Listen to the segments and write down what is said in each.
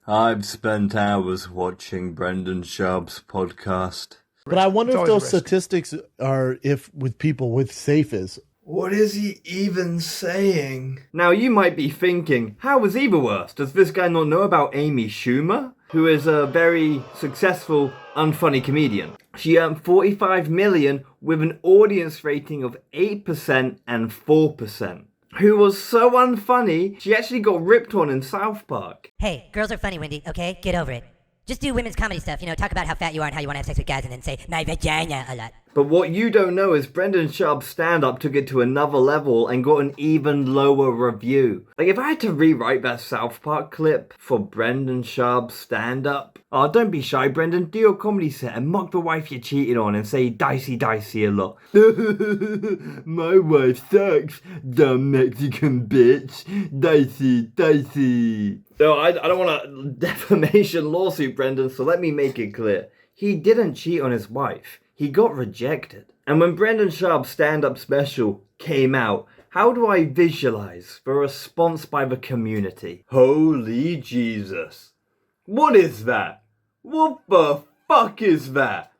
I've spent hours watching Brendan Schaub's podcast. But I wonder if those statistics are with people with safes. What is he even saying? Now you might be thinking, how was Eva worse? Does this guy not know about Amy Schumer? Who is a very successful, unfunny comedian. She earned 45 million with an audience rating of 8% and 4%. Who was so unfunny, she actually got ripped on in South Park. Hey, girls are funny, Wendy, okay? Get over it. Just do women's comedy stuff, talk about how fat you are and how you want to have sex with guys and then say, my vagina a lot. But what you don't know is Brendan Schaub's stand-up took it to another level and got an even lower review. Like, if I had to rewrite that South Park clip for Brendan Schaub's stand-up, oh, don't be shy, Brendan. Do your comedy set and mock the wife you cheated on and say dicey dicey a lot. My wife sucks, dumb Mexican bitch. Dicey dicey. No, I don't want a defamation lawsuit, Brendan, so let me make it clear. He didn't cheat on his wife. He got rejected. And when Brendan Schaub's stand-up special came out, how do I visualize the response by the community? Holy Jesus. What is that? What the fuck is that?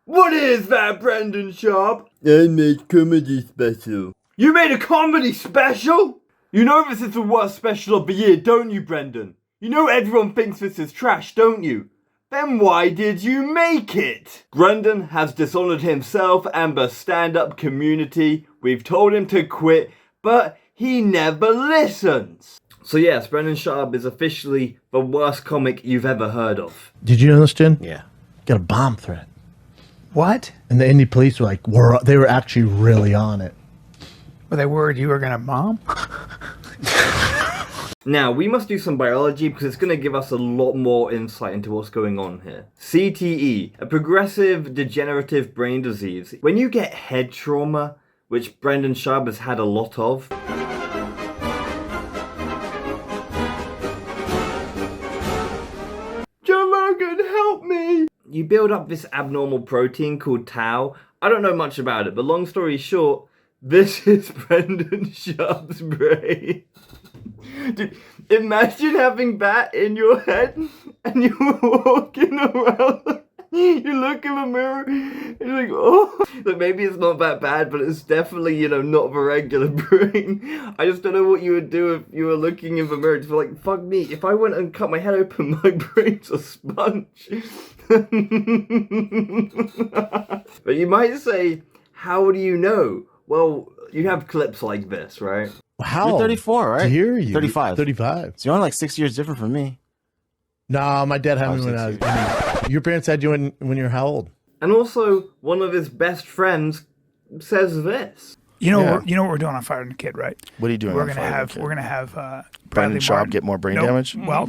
What is that, Brendan Schaub? I made comedy special. You made a comedy special? You know this is the worst special of the year, don't you, Brendan? You know everyone thinks this is trash, don't you? Then why did you make it? Brendan has dishonored himself and the stand-up community. We've told him to quit, but he never listens. So yes, Brendan Schaub is officially the worst comic you've ever heard of. Did you know this, Jen? Yeah. Got a bomb threat. What? And the Indy police were like, they were actually really on it. Were they worried you were going to bomb? Now, we must do some biology because it's going to give us a lot more insight into what's going on here. CTE, a progressive degenerative brain disease. When you get head trauma, which Brendan Schaub has had a lot of, John Logan, help me! You build up this abnormal protein called tau. I don't know much about it, but long story short, this is Brendan Schaub's brain. Dude, imagine having that in your head and you're walking around, you look in the mirror and you're like, oh, look, maybe it's not that bad, but it's definitely, not the regular brain. I just don't know what you would do if you were looking in the mirror to be like, fuck me, if I went and cut my head open, my brain's a sponge. But you might say, how do you know? Well, you have clips like this, right? How? You're 34, right? Dear you. 35. 35. So you're only like 6 years different from me. No, my dad had me when I was... Your parents had you when you were how old? And also, one of his best friends says this. You know what we're doing on Fire and the Kid, right? What are you doing? We're gonna have Brendan Schaub Martin get more brain Nope. damage? Well,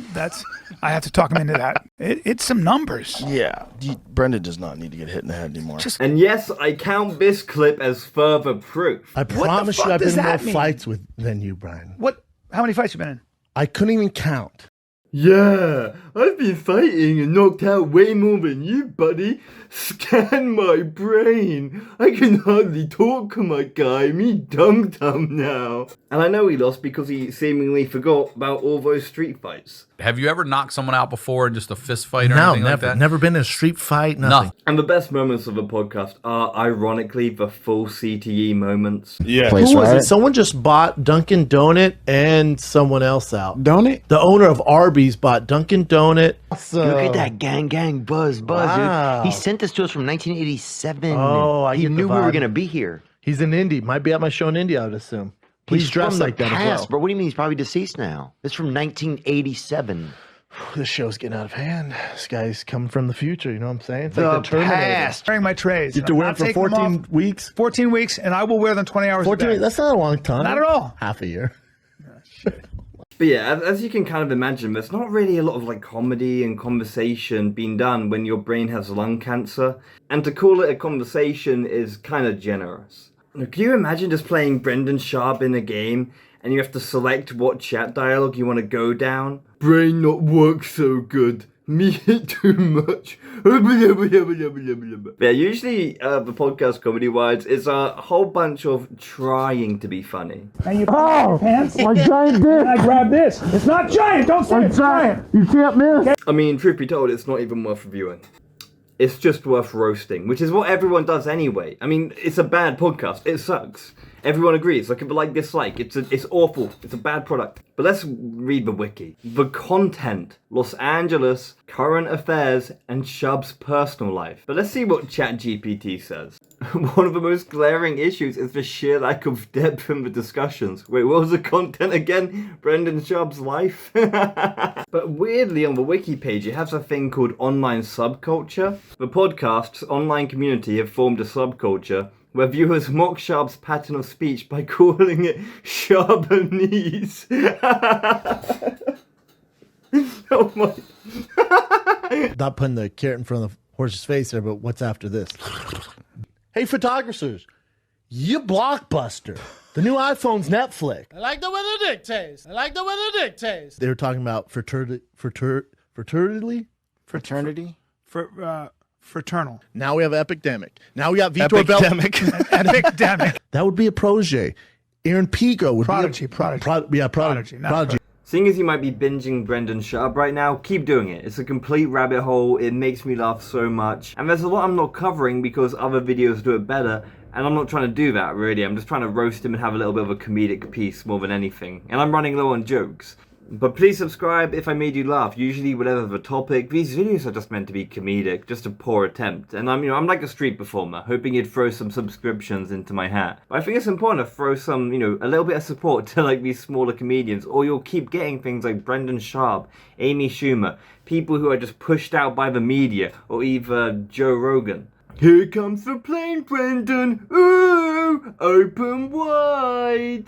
I have to talk him into that. It's some numbers. Yeah. Brendan does not need to get hit in the head anymore. And yes, I count this clip as further proof. I promise you I've been does in more that mean? fights than you, Brian. What? How many fights you been in? I couldn't even count. Yeah, I've been fighting and knocked out way more than you, buddy. Scan my brain. I can hardly talk, my guy. Me dum-dum now. And I know he lost because he seemingly forgot about all those street fights. Have you ever knocked someone out before in just a fist fight or anything like that? Never been in a street fight, nothing. And the best moments of the podcast are, ironically, the full CTE moments. Yeah. Who was it? Someone just bought Dunkin' Donut and someone else out. Donut? The owner of Arby's bought Dunkin' Donut. Look at that gang buzz, Wow. dude. He sent this to us from 1987. Oh, I He get the knew we were vibe. going to be here. He's in Indy. Might be at my show in Indy, I would assume. Please He's dress from the like that past, as well. Bro, what do you mean he's probably deceased now? It's from 1987. This show's getting out of hand. This guy's coming from the future, you know what I'm saying? It's like the Terminator. Past. Wearing my trays. You have to wear them for I'll take them 14 off. weeks? 14 weeks, and I will wear them 20 hours 14 a day. weeks? That's not a long time. Not at all. Half a year. But yeah, as you can kind of imagine, there's not really a lot of comedy and conversation being done when your brain has lung cancer. And to call it a conversation is kind of generous. Now, can you imagine just playing Brendan Schaub in a game and you have to select what chat dialogue you want to go down? Brain not work so good. Me too much. Yeah, usually the podcast comedy wise is a whole bunch of trying to be funny. And you pants. My giant dick. I grab this. It's not giant. Don't say it's giant. You can't miss. I mean, truth be told, it's not even worth reviewing. It's just worth roasting, which is what everyone does anyway. I mean, it's a bad podcast. It sucks. Everyone agrees. Like dislike. It's awful. It's a bad product. But let's read the wiki. The content: Los Angeles, current affairs, and Shaub's personal life. But let's see what ChatGPT says. One of the most glaring issues is the sheer lack of depth in the discussions. Wait, what was the content again? Brendan Schaub's life? But weirdly, on the wiki page, it has a thing called online subculture. The podcast's online community have formed a subculture where viewers mock Schaub's pattern of speech by calling it Shaubonese. Oh my. Not putting the carrot in front of the horse's face there, but what's after this? Hey, photographers, you Blockbuster. The new iPhone's Netflix. I like the way the dick tastes. I like the way the dick tastes. They were talking about fraternity? Fraternal. Now we have epidemic. Now we got Vitor Epidemic. Epidemic. That would be a protege. Aaron Pico would Prodigy. be a prodigy. Prodigy, not Prodigy. Seeing as you might be binging Brendan Schaub right now, keep doing it. It's a complete rabbit hole. It makes me laugh so much. And there's a lot I'm not covering because other videos do it better. And I'm not trying to do that, really. I'm just trying to roast him and have a little bit of a comedic piece more than anything. And I'm running low on jokes. But please subscribe if I made you laugh. Usually, whatever the topic, these videos are just meant to be comedic, just a poor attempt. And I'm like a street performer, hoping you'd throw some subscriptions into my hat. But I think it's important to throw some, a little bit of support to like these smaller comedians, or you'll keep getting things like Brendan Schaub, Amy Schumer, people who are just pushed out by the media, or even Joe Rogan. Here comes the plane, Brendan. Ooh, open wide.